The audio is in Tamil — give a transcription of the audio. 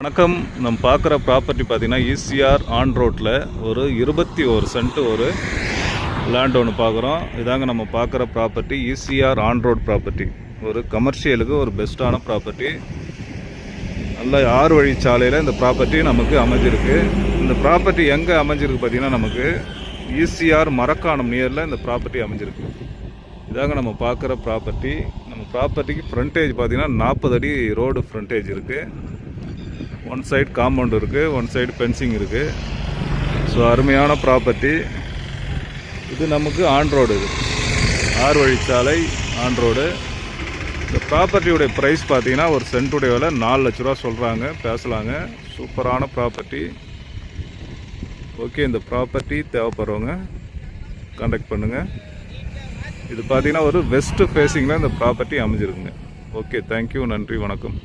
வணக்கம். நம்ம பார்க்குற ப்ராப்பர்ட்டி பார்த்தீங்கன்னா ஈசிஆர் ஆன் ரோட்டில் ஒரு 21 சென்ட் ஒரு லேண்ட் ஒன்று பார்க்குறோம். இதாங்க நம்ம பார்க்குற property ECR on road property. ஒரு கமர்ஷியலுக்கு ஒரு பெஸ்ட்டான ப்ராப்பர்ட்டி. நல்ல 6 வழி சாலையில் இந்த ப்ராப்பர்ட்டி நமக்கு அமைஞ்சிருக்கு. இந்த ப்ராப்பர்ட்டி எங்கே அமைஞ்சிருக்கு பார்த்தீங்கன்னா நமக்கு ஈசிஆர் மரக்காணம் நியரில் இந்த ப்ராப்பர்ட்டி அமைஞ்சிருக்கு. இதாங்க நம்ம பார்க்குற ப்ராப்பர்ட்டி. நம்ம ப்ராப்பர்ட்டிக்கு ஃப்ரண்டேஜ் பார்த்தீங்கன்னா 40 அடி ரோடு ஃப்ரண்டேஜ் இருக்குது. ஒன் சைடு காம்பவுண்ட் இருக்குது, ஒன் சைடு ஃபென்சிங் இருக்குது. ஸோ அருமையான ப்ராப்பர்ட்டி. இது நமக்கு ஆன் ரோடு, இது 6 வழிச்சாலை ஆன் ரோடு. இந்த ப்ராப்பர்ட்டியுடைய ப்ரைஸ் பார்த்தீங்கன்னா ஒரு சென்ட்டுடைய விலை 4 லட்ச ரூபா சொல்கிறாங்க, பேசலாங்க. சூப்பரான ப்ராப்பர்ட்டி. ஓகே, இந்த ப்ராப்பர்ட்டி தேவைப்படுறவங்க கான்டாக்ட் பண்ணுங்கள். இது பார்த்தீங்கன்னா ஒரு வெஸ்ட் ஃபேஸிங்கில் இந்த ப்ராப்பர்ட்டி அமைஞ்சிருக்குங்க. ஓகே, தேங்க்யூ, நன்றி, வணக்கம்.